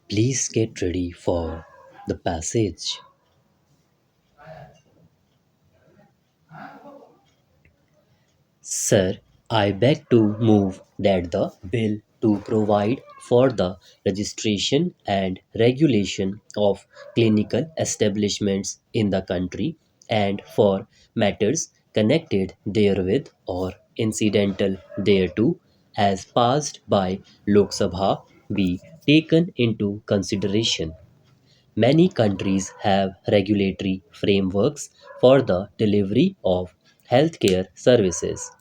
Please get ready for the passage. Sir, I beg to move that the bill to provide for the registration and regulation of clinical establishments in the country and for matters connected therewith or incidental thereto, as passed by Lok Sabha, be taken into consideration. Many countries have regulatory frameworks for the delivery of healthcare services.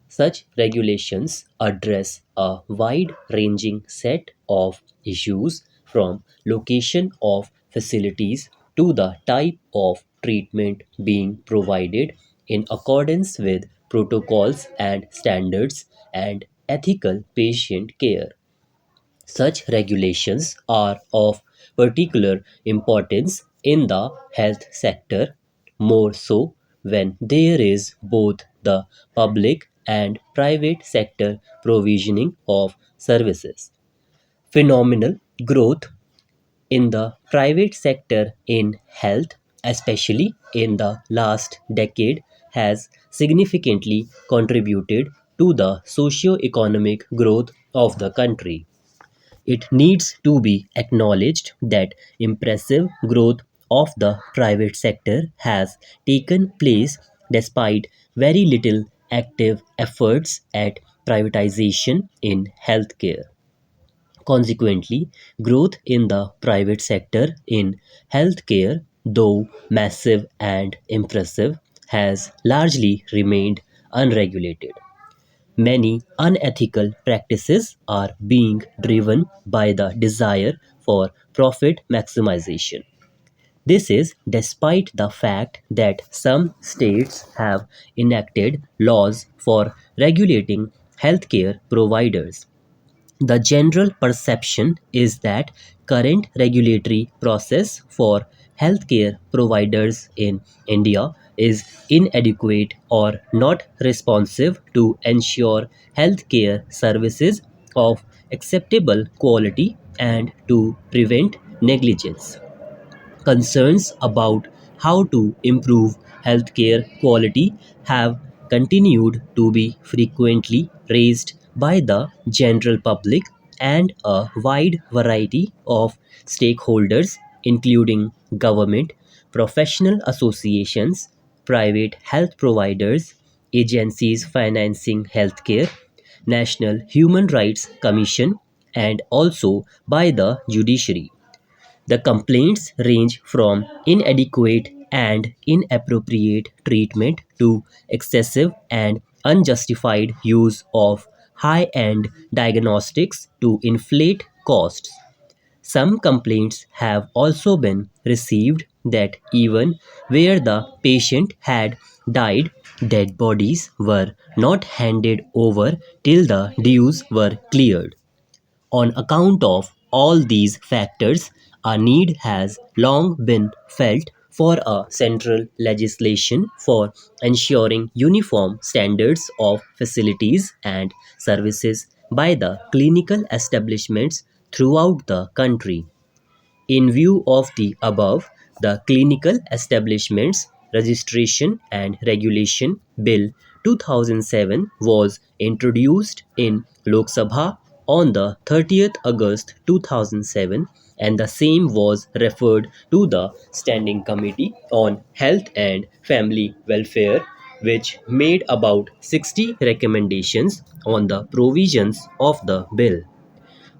Such regulations address a wide ranging set of issues from location of facilities to the type of treatment being provided in accordance with protocols and standards and ethical patient care. Such regulations are of particular importance in the health sector, more so when there is both the public and private sector provisioning of services. Phenomenal growth in the private sector in health, especially in the last decade, has significantly contributed to the socio-economic growth of the country. It needs to be acknowledged that impressive growth of the private sector has taken place despite very little active efforts at privatization in healthcare. Consequently, growth in the private sector in healthcare, though massive and impressive, has largely remained unregulated. Many unethical practices are being driven by the desire for profit maximization. This is despite the fact that some states have enacted laws for regulating healthcare providers. The general perception is that current regulatory process for healthcare providers in India is inadequate or not responsive to ensure healthcare services of acceptable quality and to prevent negligence. Concerns about how to improve healthcare quality have continued to be frequently raised by the general public and a wide variety of stakeholders, including government, professional associations, private health providers, agencies financing healthcare, National Human Rights Commission, and also by the judiciary. The complaints range from inadequate and inappropriate treatment to excessive and unjustified use of high end diagnostics to inflate costs. Some complaints have also been received that even where the patient had died, dead bodies were not handed over till the dues were cleared. On account of all these factors, a need has long been felt for a central legislation for ensuring uniform standards of facilities and services by the clinical establishments throughout the country. In view of the above, the Clinical Establishments Registration and Regulation Bill 2007 was introduced in Lok Sabha on the 30th August 2007, and the same was referred to the Standing Committee on Health and Family Welfare, which made about 60 recommendations on the provisions of the bill.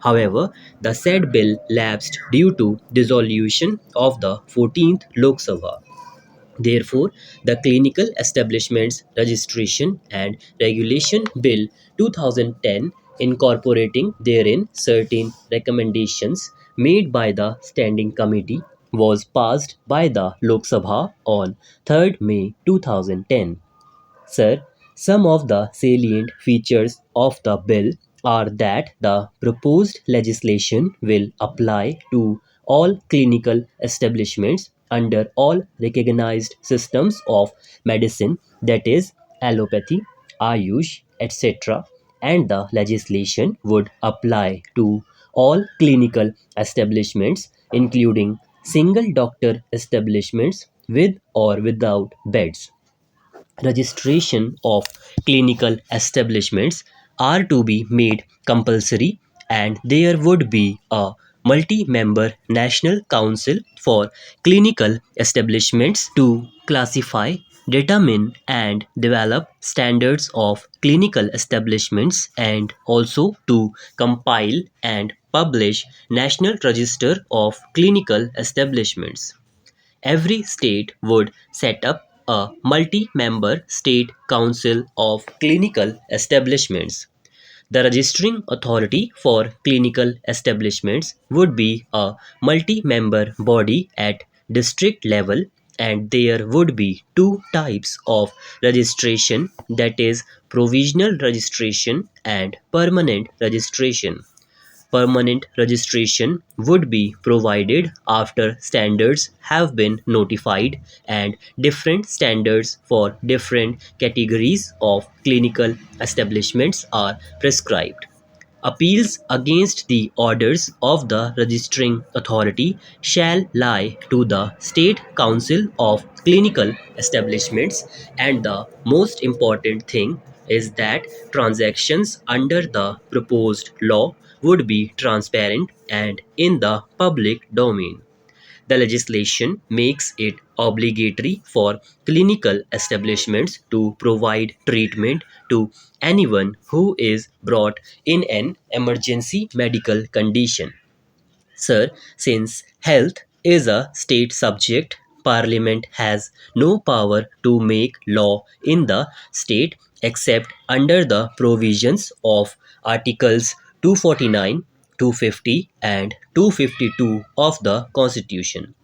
However, the said bill lapsed due to dissolution of the 14th Lok Sabha. Therefore, the Clinical Establishments Registration and Regulation Bill 2010, incorporating therein certain recommendations made by the Standing Committee, was passed by the Lok Sabha on 3rd May 2010. Sir, some of the salient features of the bill are that the proposed legislation will apply to all clinical establishments under all recognized systems of medicine, that is, allopathy, Ayush, etc., and the legislation would apply to all clinical establishments, including single doctor establishments with or without beds. Registration of clinical establishments are to be made compulsory, and there would be a multi-member national council for clinical establishments to classify, determine and develop standards of clinical establishments, and also to compile and publish national register of clinical establishments. Every state would set up a multi-member state council of clinical establishments. The registering authority for clinical establishments would be a multi-member body at district level, and there would be two types of registration, that is provisional registration and permanent registration. Permanent registration would be provided after standards have been notified, and different standards for different categories of clinical establishments are prescribed. Appeals against the orders of the registering authority shall lie to the State Council of Clinical Establishments, and the most important thing is that transactions under the proposed law would be transparent and in the public domain. The legislation makes it obligatory for clinical establishments to provide treatment to anyone who is brought in an emergency medical condition. Sir, since health is a state subject, Parliament has no power to make law in the state except under the provisions of Articles 249, 250, and 252 of the Constitution.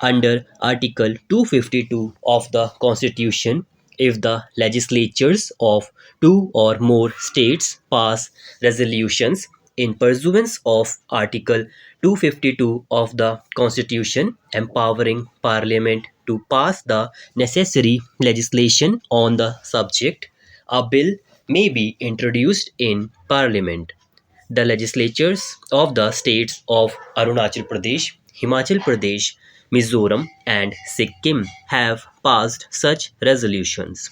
Under Article 252 of the Constitution, if the legislatures of two or more states pass resolutions in pursuance of Article 252 of the Constitution, empowering Parliament to pass the necessary legislation on the subject, a bill may be introduced in Parliament. The legislatures of the states of Arunachal Pradesh, Himachal Pradesh, Mizoram, and Sikkim have passed such resolutions.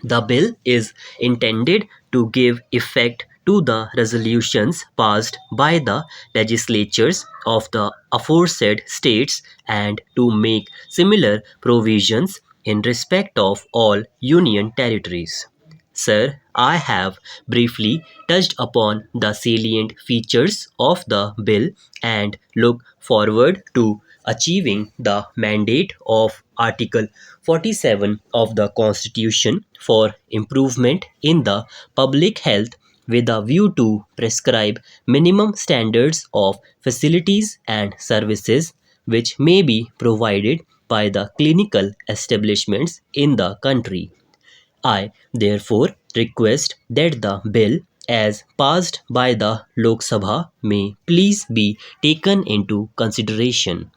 The bill is intended to give effect to the resolutions passed by the legislatures of the aforesaid states, and to make similar provisions in respect of all union territories. Sir, I have briefly touched upon the salient features of the bill and look forward to achieving the mandate of Article 47 of the Constitution for improvement in the public health, with a view to prescribe minimum standards of facilities and services which may be provided by the clinical establishments in the country. I therefore request that the bill, as passed by the Lok Sabha, may please be taken into consideration.